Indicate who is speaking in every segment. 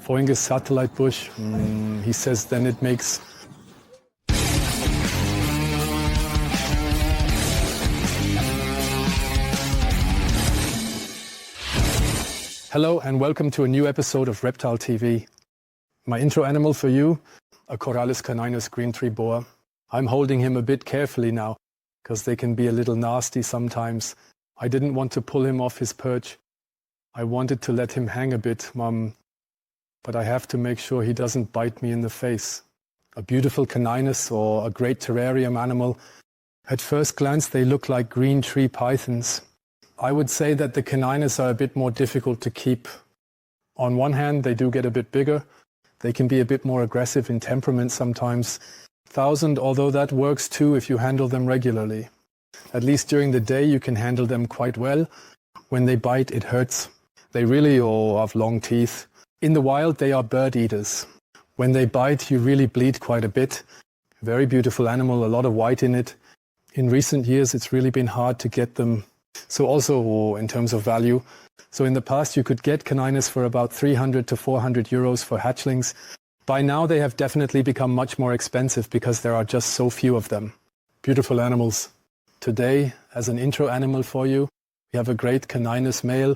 Speaker 1: Boingus satellite bush, he says then it makes... Hello and welcome to a new episode of ReptilTV. My intro animal for you, a Corallus caninus green tree boa. I'm holding him a bit carefully now, because they can be a little nasty sometimes. I didn't want to pull him off his perch. I wanted to let him hang a bit, but I have to make sure he doesn't bite me in the face. A beautiful caninus or a great terrarium animal. At first glance they look like green tree pythons. I would say that the caninus are a bit more difficult to keep. On one hand, they do get a bit bigger. They can be a bit more aggressive in temperament sometimes. 1,000, although that works too if you handle them regularly. At least during the day you can handle them quite well. When they bite, it hurts. They really have long teeth. In the wild, they are bird eaters. When they bite, you really bleed quite a bit. Very beautiful animal, a lot of white in it. In recent years, it's really been hard to get them. So also in terms of value. So in the past you could get caninus for about 300 to 400 euros for hatchlings. By now they have definitely become much more expensive because there are just so few of them. Beautiful animals. Today, as an intro animal for you, we have a great caninus male.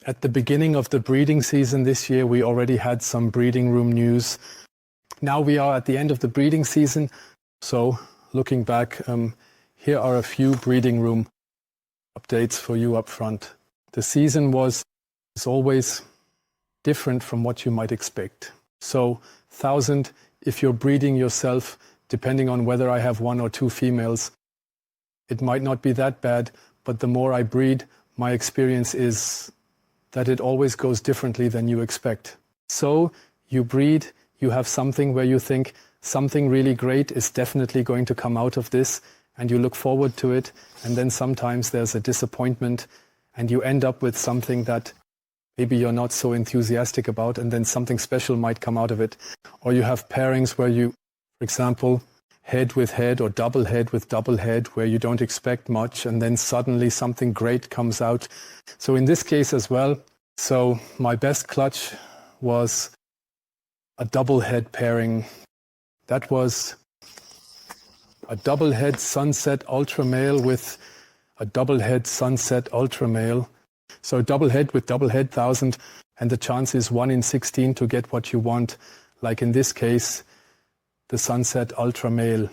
Speaker 1: At the beginning of the breeding season this year we already had some breeding room news. Now we are at the end of the breeding season. So looking back, here are a few breeding room updates for you up front. The season is always different from what you might expect. So 1,000, if you're breeding yourself, depending on whether I have one or two females, it might not be that bad, but the more I breed, my experience is that it always goes differently than you expect. So you breed, you have something where you think something really great is definitely going to come out of this, and you look forward to it, and then sometimes there's a disappointment and you end up with something that maybe you're not so enthusiastic about, and then something special might come out of it. Or you have pairings where you, for example, head with head or double head with double head, where you don't expect much and then suddenly something great comes out. So in this case as well, so my best clutch was a double head pairing. That was a double head sunset ultramale with a double head sunset ultramale. So double head with double head 1,000, and the chance is 1 in 16 to get what you want. Like in this case, the sunset ultramale.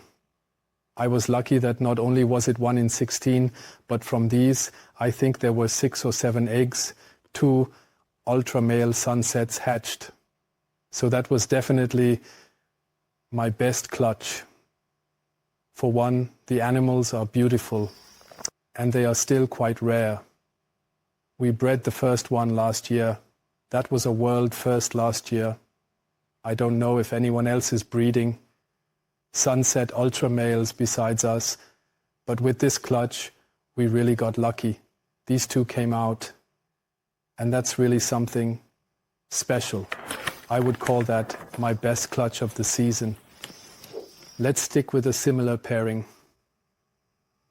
Speaker 1: I was lucky that not only was it 1 in 16, but from these, I think there were 6 or 7 eggs, 2 ultramale sunsets hatched. So that was definitely my best clutch. For one, the animals are beautiful, and they are still quite rare. We bred the first one last year. That was a world first last year. I don't know if anyone else is breeding sunset ultramales besides us, but with this clutch, we really got lucky. These two came out, and that's really something special. I would call that my best clutch of the season. Let's stick with a similar pairing.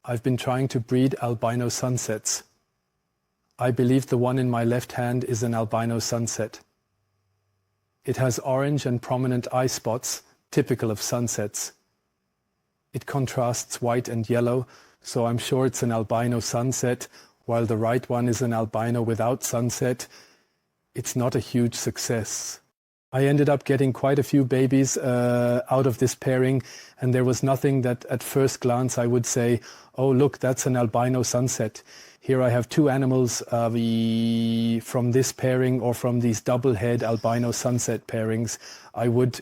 Speaker 1: I've been trying to breed albino sunsets. I believe the one in my left hand is an albino sunset. It has orange and prominent eye spots, typical of sunsets. It contrasts white and yellow, so I'm sure it's an albino sunset, while the right one is an albino without sunset. It's not a huge success. I ended up getting quite a few babies out of this pairing, and there was nothing that at first glance I would say, oh look, that's an albino sunset. Here I have 2 animals from this pairing or from these double head albino sunset pairings. I would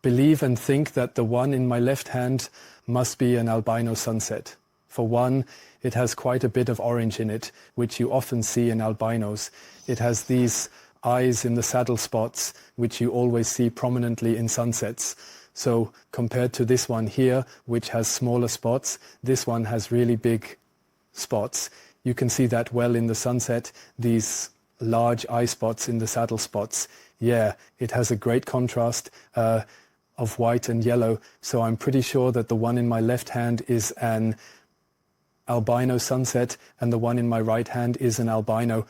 Speaker 1: believe and think that the one in my left hand must be an albino sunset. For one, it has quite a bit of orange in it, which you often see in albinos. It has these eyes in the saddle spots, which you always see prominently in sunsets. So compared to this one here, which has smaller spots, this one has really big spots. You can see that well in the sunset, these large eye spots in the saddle spots. Yeah, it has a great contrast of white and yellow. So I'm pretty sure that the one in my left hand is an albino sunset and the one in my right hand is an albino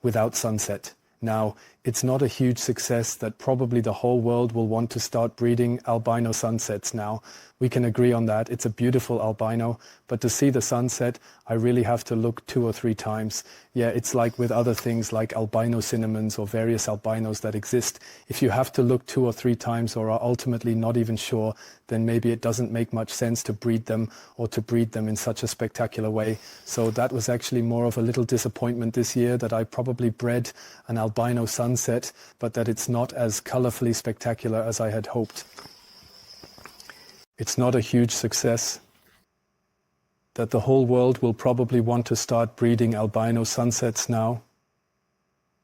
Speaker 1: without sunset. Now, it's not a huge success that probably the whole world will want to start breeding albino sunsets now. We can agree on that. It's a beautiful albino, but to see the sunset, I really have to look 2 or 3 times. Yeah, it's like with other things like albino cinnamons or various albinos that exist. If you have to look 2 or 3 times or are ultimately not even sure, then maybe it doesn't make much sense to breed them or to breed them in such a spectacular way. So that was actually more of a little disappointment this year, that I probably bred an albino sunset, but that it's not as colorfully spectacular as I had hoped. It's not a huge success that the whole world will probably want to start breeding albino sunsets now.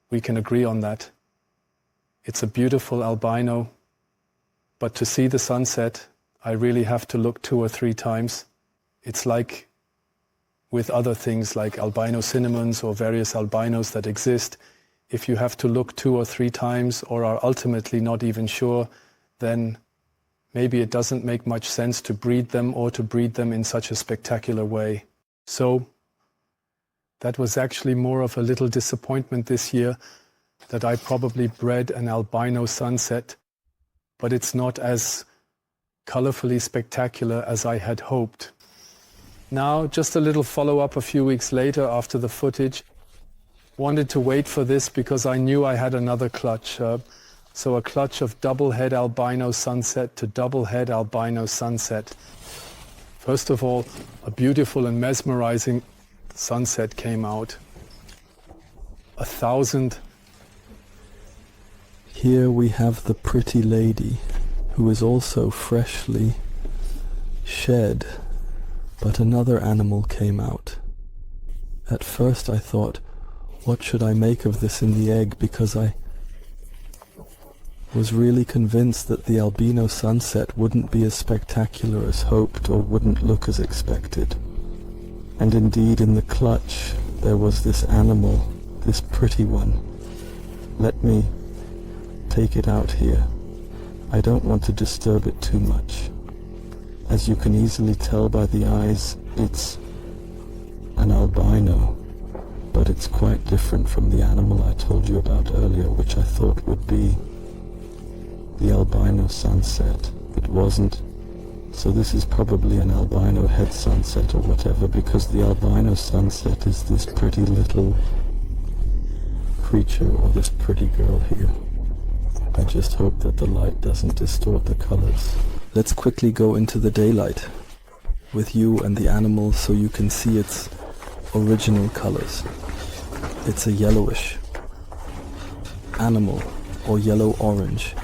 Speaker 1: We can agree on that. It's a beautiful albino, but to see the sunset, I really have to look 2 or 3 times. It's like with other things like albino cinnamons or various albinos that exist. If you have to look 2 or 3 times or are ultimately not even sure, then maybe it doesn't make much sense to breed them or to breed them in such a spectacular way. So that was actually more of a little disappointment this year, that I probably bred an albino sunset, but it's not as colorfully spectacular as I had hoped. Now, just a little follow-up a few weeks later after the footage. Wanted to wait for this because I knew I had another clutch. So a clutch of double head albino sunset to double head albino sunset. First of all, a beautiful and mesmerizing sunset came out. 1,000.
Speaker 2: Here we have the pretty lady, who is also freshly shed, but another animal came out. At first I thought, what should I make of this in the egg, because I was really convinced that the albino sunset wouldn't be as spectacular as hoped or wouldn't look as expected. And indeed in the clutch there was this animal, this pretty one. Let me take it out here. I don't want to disturb it too much. As you can easily tell by the eyes, it's an albino, but it's quite different from the animal I told you about earlier, which I thought would be the albino sunset. It wasn't, so this is probably an albino head sunset or whatever, because the albino sunset is this pretty little creature, or this pretty girl here. I just hope that the light doesn't distort the colors. Let's quickly go into the daylight with you and the animal so you can see its original colors. It's a yellowish animal, or yellow-orange,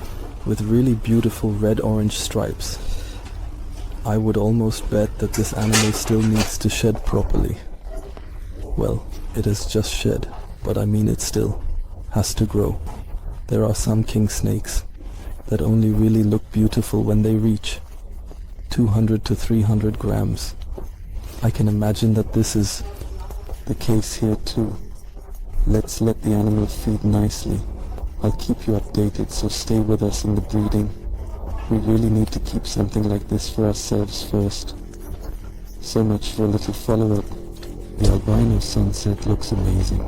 Speaker 2: with really beautiful red-orange stripes. I would almost bet that this animal still needs to shed properly. Well, it has just shed, but I mean it still has to grow. There are some king snakes that only really look beautiful when they reach 200 to 300 grams. I can imagine that this is the case here too. Let's let the animal feed nicely. I'll keep you updated, so stay with us in the breeding. We really need to keep something like this for ourselves first. So much for a little follow-up. The albino sunset looks amazing,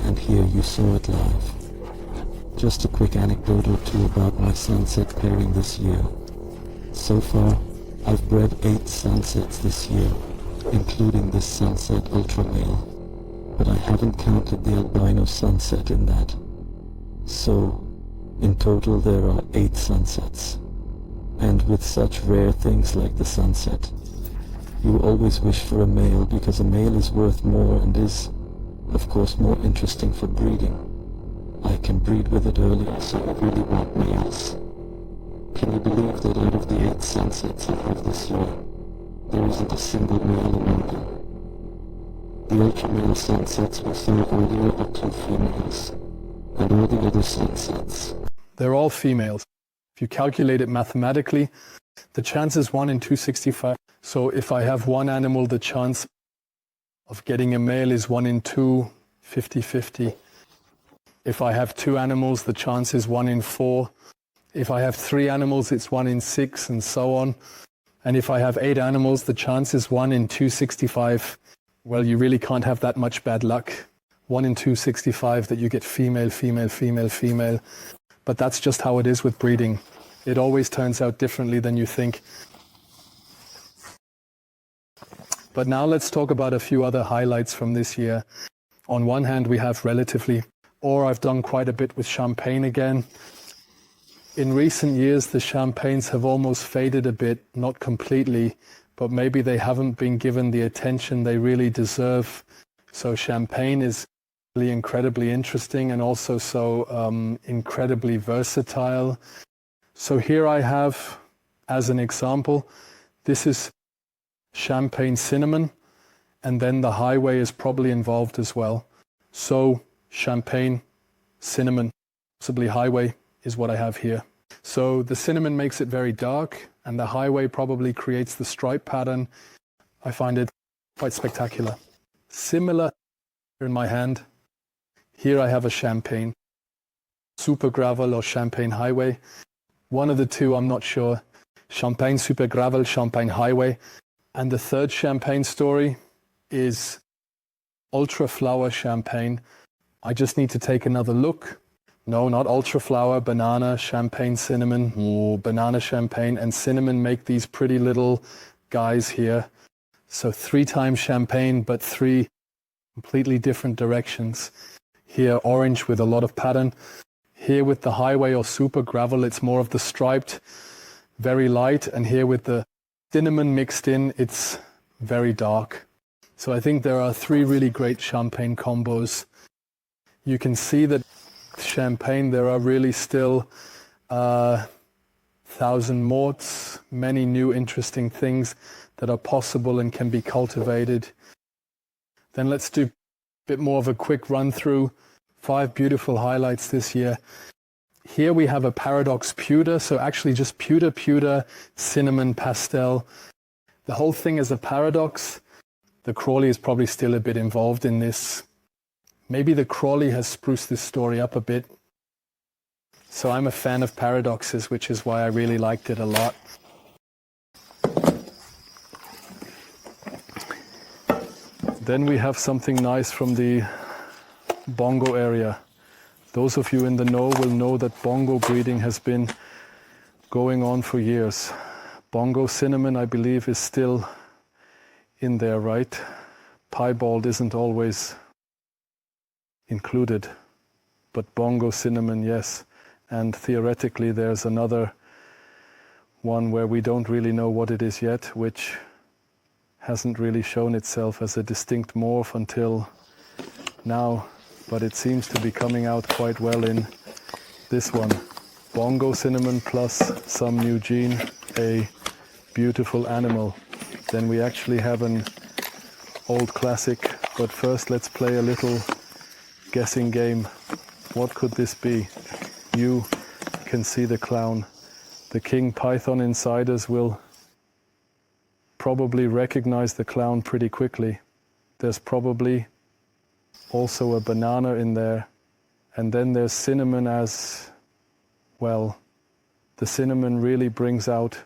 Speaker 2: and here you saw it live. Just a quick anecdote or two about my sunset pairing this year. So far, I've bred 8 sunsets this year, including this sunset Ultramel, but I haven't counted the albino sunset in that. So, in total there are 8 sunsets. And with such rare things like the sunset, you always wish for a male, because a male is worth more and is, of course, more interesting for breeding. I can breed with it earlier, so I really want males. Can you believe that out of the 8 sunsets I have this year, there isn't a single male among them? The Ultramel sunsets we saw earlier are 2 females, and all the other sunsets,
Speaker 1: they're all females. If you calculate it mathematically, the chance is 1 in 265. So if I have one animal, the chance of getting a male is 1 in 2, 50-50. If I have 2 animals, the chance is 1 in 4. If I have 3 animals, it's 1 in 6, and so on. And if I have 8 animals, the chance is 1 in 265. Well, you really can't have that much bad luck 1 in 265 that you get female, female, female, female. But that's just how it is with breeding. It always turns out differently than you think. But now let's talk about a few other highlights from this year. On one hand, we have I've done quite a bit with champagne again. In recent years, the champagnes have almost faded a bit, not completely, but maybe they haven't been given the attention they really deserve. So champagne is really incredibly interesting and also so incredibly versatile. So here I have, as an example, this is champagne cinnamon, and then the highway is probably involved as well. So champagne, cinnamon, possibly highway is what I have here. So the cinnamon makes it very dark, and the highway probably creates the stripe pattern. I find it quite spectacular. Similar in my hand, here I have a champagne, super gravel or champagne highway. One of the two, I'm not sure. Champagne super gravel, champagne highway. And the third champagne story is ultra flower champagne. I just need to take another look. No, not ultra flower, banana, champagne, cinnamon, banana, champagne, and cinnamon make these pretty little guys here. So 3 times champagne, but 3 completely different directions. Here, orange with a lot of pattern. Here with the highway or super gravel, it's more of the striped, very light. And here with the cinnamon mixed in, it's very dark. So I think there are 3 really great champagne combos. You can see that champagne, there are really still 1,000 morts, many new interesting things that are possible and can be cultivated. Then let's do a bit more of a quick run through 5 beautiful highlights this year. Here we have a paradox pewter, so actually just pewter, cinnamon, pastel. The whole thing is a paradox. The Crawley is probably still a bit involved in this. Maybe the Crawley has spruced this story up a bit. So I'm a fan of paradoxes, which is why I really liked it a lot. Then we have something nice from the Bongo area. Those of you in the know will know that Bongo breeding has been going on for years. Bongo cinnamon, I believe, is still in there, right? Piebald isn't always included, but Bongo cinnamon, yes. And theoretically there's another one where we don't really know what it is yet, which hasn't really shown itself as a distinct morph until now, but it seems to be coming out quite well in this one. Bongo cinnamon plus some new gene, a beautiful animal. Then we actually have an old classic, but first let's play a little guessing game. What could this be? You can see the clown. The king python insiders will probably recognize the clown pretty quickly. There's probably also a banana in there. And then there's cinnamon as well. The cinnamon really brings out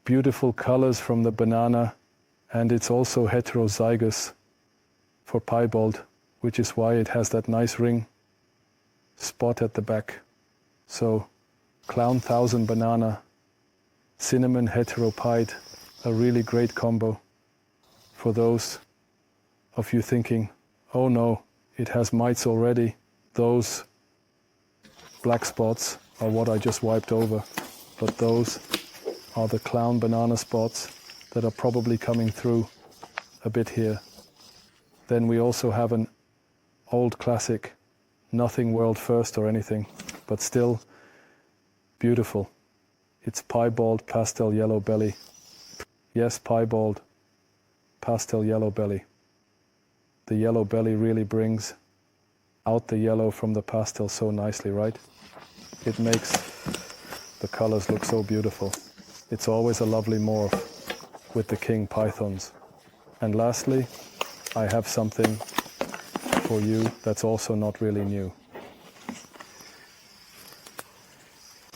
Speaker 1: beautiful colors from the banana, and it's also heterozygous for piebald, which is why it has that nice ring spot at the back. So clown 1000 banana, cinnamon heteropied, a really great combo for those of you thinking, oh no, it has mites already. Those black spots are what I just wiped over, but those are the clown banana spots that are probably coming through a bit here. Then we also have an old classic, nothing world first or anything, but still beautiful. It's piebald pastel yellow belly. Yes, piebald pastel yellow belly. The yellow belly really brings out the yellow from the pastel so nicely, right? It makes the colors look so beautiful. It's always a lovely morph with the king pythons. And lastly, I have something for you that's also not really new.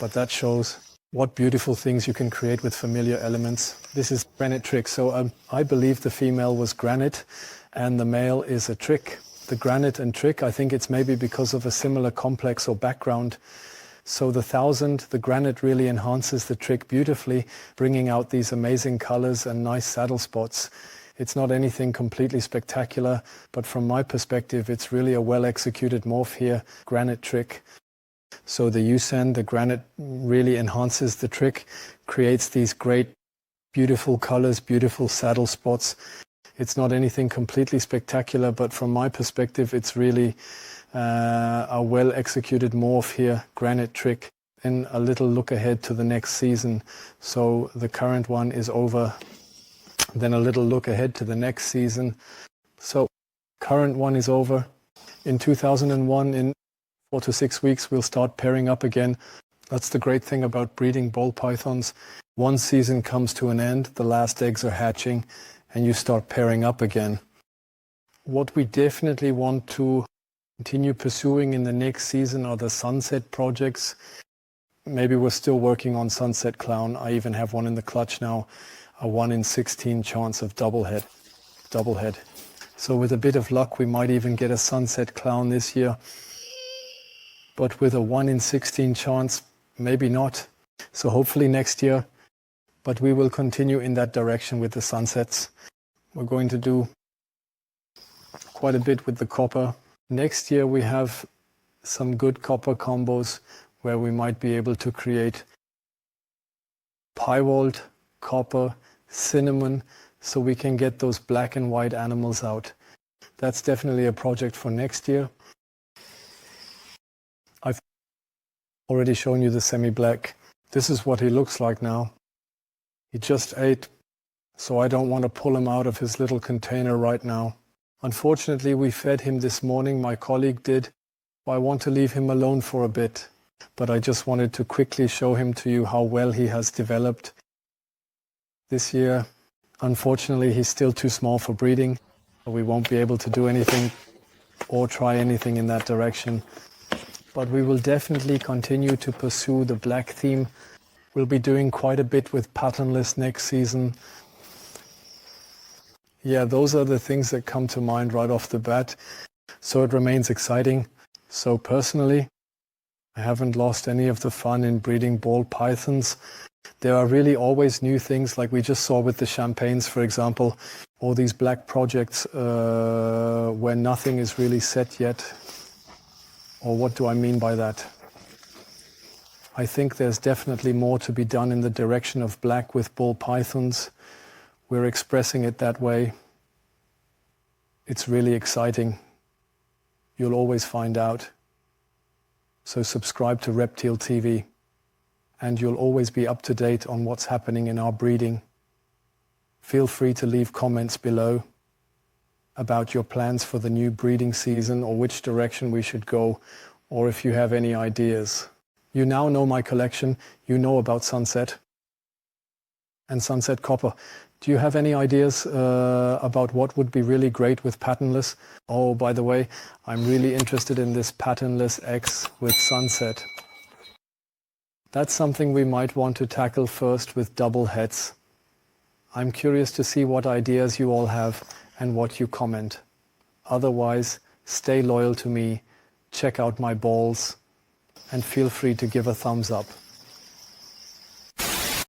Speaker 1: But that shows what beautiful things you can create with familiar elements. This is Granit trick. So I believe the female was Granit and the male is a trick. the Granit and Trick. I think it's maybe because of a similar complex or background. So the 1000, the Granit really enhances the Trick beautifully, bringing out these amazing colors and nice saddle spots. It's not anything completely spectacular, but from my perspective, it's really a well-executed morph here, Granit Trick. So the USAN, the Granit, really enhances the Trick, creates these great, beautiful colors, beautiful saddle spots. It's not anything completely spectacular, but from my perspective, it's really a well-executed morph here, Granit Trick. And a little look ahead to the next season. So the current one is over. Then a little look ahead to the next season. So current one is over. In 2001, in 4 to 6 weeks, we'll start pairing up again. That's the great thing about breeding ball pythons. One season comes to an end, the last eggs are hatching, and you start pairing up again. What we definitely want to continue pursuing in the next season are the sunset projects. Maybe we're still working on Sunset Clown. I even have one in the clutch now, a 1 in 16 chance of double head. So with a bit of luck, we might even get a Sunset Clown this year. But with a 1 in 16 chance, maybe not. So hopefully next year. But we will continue in that direction with the sunsets. We're going to do quite a bit with the copper. Next year we have some good copper combos where we might be able to create Piebald, copper, cinnamon, so we can get those black and white animals out. That's definitely a project for next year. I've already shown you the semi-black. This is what he looks like now. He just ate, so I don't want to pull him out of his little container right now. Unfortunately, we fed him this morning, my colleague did. I want to leave him alone for a bit, but I just wanted to quickly show him to you how well he has developed this year. Unfortunately, he's still too small for breeding. We won't be able to do anything or try anything in that direction. But we will definitely continue to pursue the black theme. We'll be doing quite a bit with patternless next season. Yeah, those are the things that come to mind right off the bat. So it remains exciting. So personally, I haven't lost any of the fun in breeding ball pythons. There are really always new things, like we just saw with the champagnes, for example, all these black projects where nothing is really set yet. Or what do I mean by that? I think there's definitely more to be done in the direction of black with ball pythons. We're expressing it that way. It's really exciting. You'll always find out. So subscribe to ReptilTV and you'll always be up to date on what's happening in our breeding. Feel free to leave comments below about your plans for the new breeding season or which direction we should go, or if you have any ideas. You now know my collection, you know about Sunset and Sunset Copper. Do you have any ideas about what would be really great with patternless? Oh, by the way, I'm really interested in this patternless X with Sunset. That's something we might want to tackle first with double heads. I'm curious to see what ideas you all have and what you comment. Otherwise, stay loyal to me, check out my balls, and feel free to give a thumbs up.